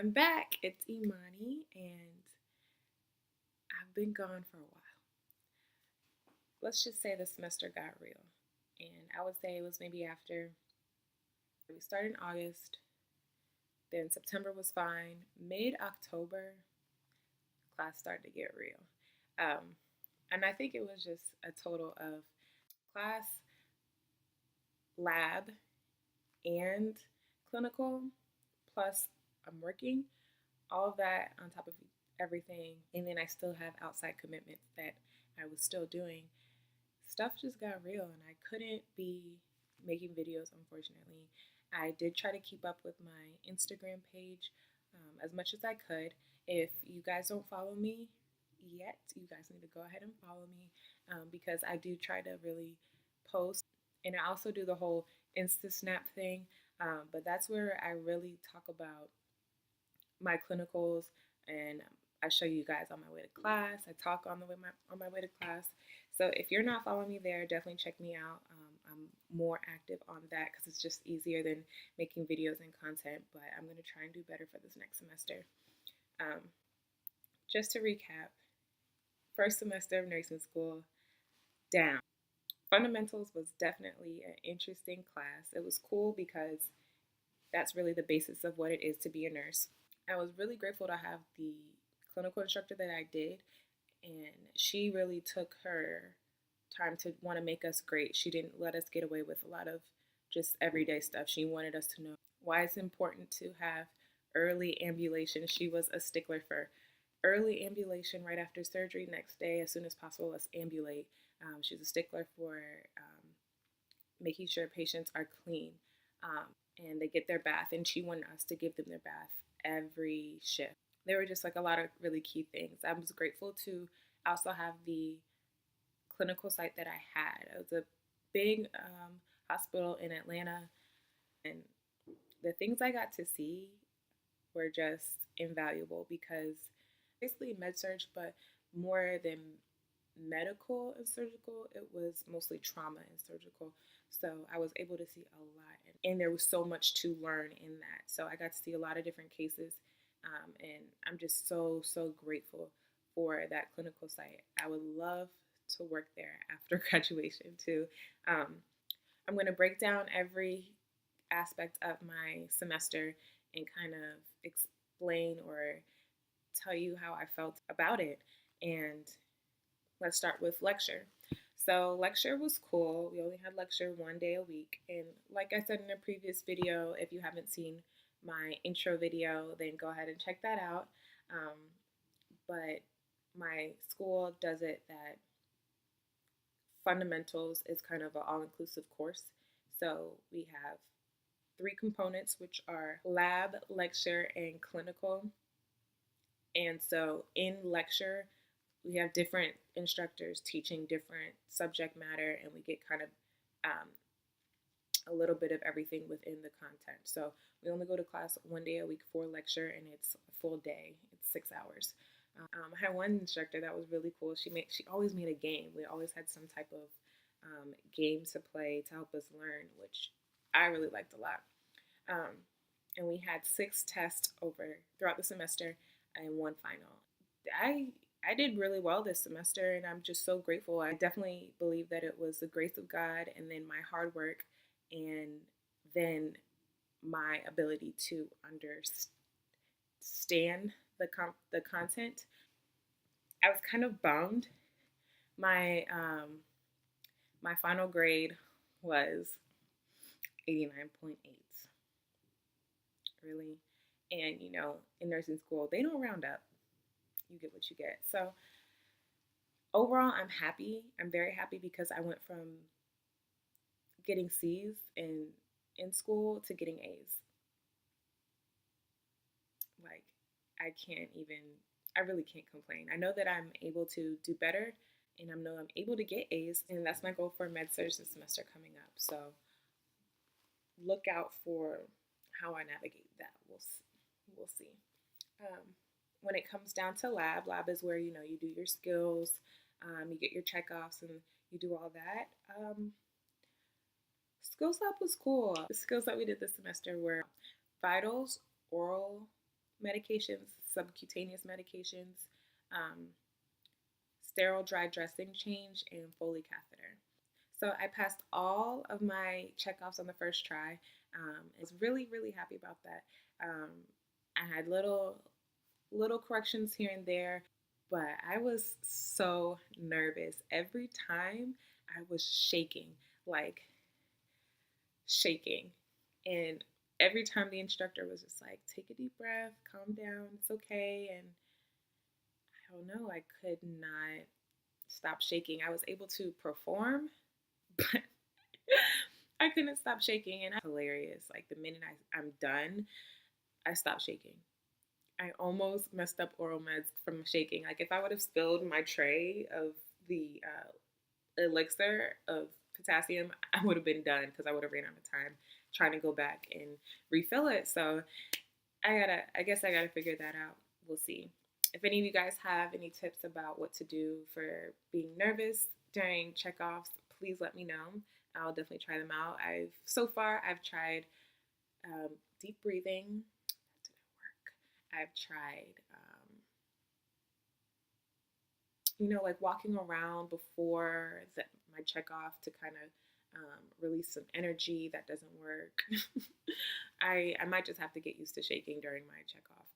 I'm back. It's Imani, and I've been gone for a while. Let's just say the semester got real. And I would say it was maybe after we started in August, then September was fine. Mid October, class started to get real. Um, and I think it was just a total of class, lab, and clinical, plus I'm working, all of that on top of everything. And then I still have outside commitments that I was still doing. Stuff just got real and I couldn't be making videos, unfortunately. I did try to keep up with my Instagram page as much as I could. If you guys don't follow me yet, you guys need to go ahead and follow me because I do try to really post. And I also do the whole Insta Snap thing, but that's where I really talk about my clinicals, and I show you guys on my way to class. I talk on my way to class. So if you're not following me there, definitely check me out. I'm more active on that because it's just easier than making videos and content. But I'm gonna try and do better for this next semester. Um, just to recap, first semester of nursing school, down. Fundamentals was definitely an interesting class. It was cool because that's really the basis of what it is to be a nurse. I was really grateful to have the clinical instructor that I did, and she really took her time to want to make us great. She didn't let us get away with a lot of just everyday stuff. She wanted us to know why it's important to have early ambulation. She was a stickler for early ambulation right after surgery, next day, as soon as possible, let's ambulate. She's a stickler for making sure patients are clean and they get their bath, and she wanted us to give them their bath every shift. There were just like a lot of really key things. I was grateful to also have the clinical site that I had. It was a big hospital in Atlanta, and the things I got to see were just invaluable because basically med surg, but more than medical and surgical, it was mostly trauma and surgical. So I was able to see a lot, and there was so much to learn in that. So I got to see a lot of different cases, and I'm just so grateful for that clinical site. I would love to work there after graduation too. Um, I'm going to break down every aspect of my semester and kind of explain or tell you how I felt about it. And let's start with lecture. So lecture was cool. We only had lecture 1 day a week. And like I said in a previous video, if you haven't seen my intro video, then go ahead and check that out. But my school does it that fundamentals is kind of an all-inclusive course. So we have 3 components, which are lab, lecture, and clinical. And so in lecture, we have different instructors teaching different subject matter, and we get kind of um, a little bit of everything within the content. So we only go to class 1 day a week for lecture, and it's a full day. It's 6 hours. I had one instructor that was really cool. She always made a game. We always had some type of game to play to help us learn, which I really liked a lot. Um, and we had 6 tests over throughout the semester and one final. I I did really well this semester, and I'm just so grateful. I definitely believe that it was the grace of God, and then my hard work, and then my ability to understand the content. I was kind of bummed. My my final grade was 89.8. Really, and in nursing school they don't round up. You get what you get. So overall, I'm happy. I'm very happy because I went from getting C's in school to getting A's. Like, I really can't complain. I know that I'm able to do better, and I know I'm able to get A's, and that's my goal for med-surg this semester coming up. So look out for how I navigate that. We'll see. Um, when it comes down to lab is where you do your skills, you get your checkoffs, and you do all that. Skills lab was cool. The skills that we did this semester were vitals, oral medications, subcutaneous medications, um, sterile dry dressing change, and Foley catheter. So I passed all of my checkoffs on the first try. I was really, really happy about that. Um, I had little corrections here and there, but I was so nervous. Every time I was shaking, like shaking. And every time the instructor was just like, take a deep breath, calm down, it's okay. And I don't know, I could not stop shaking. I was able to perform, but I couldn't stop shaking. And I was hilarious. Like the minute I'm done, I stopped shaking. I almost messed up oral meds from shaking. Like if I would have spilled my tray of the elixir of potassium, I would have been done because I would have ran out of time trying to go back and refill it. So I guess I gotta figure that out. We'll see. If any of you guys have any tips about what to do for being nervous during checkoffs, please let me know. I'll definitely try them out. So far I've tried deep breathing. That didn't work. I've tried like walking around before my checkoff to kind of release some energy. That doesn't work. I might just have to get used to shaking during my checkoff.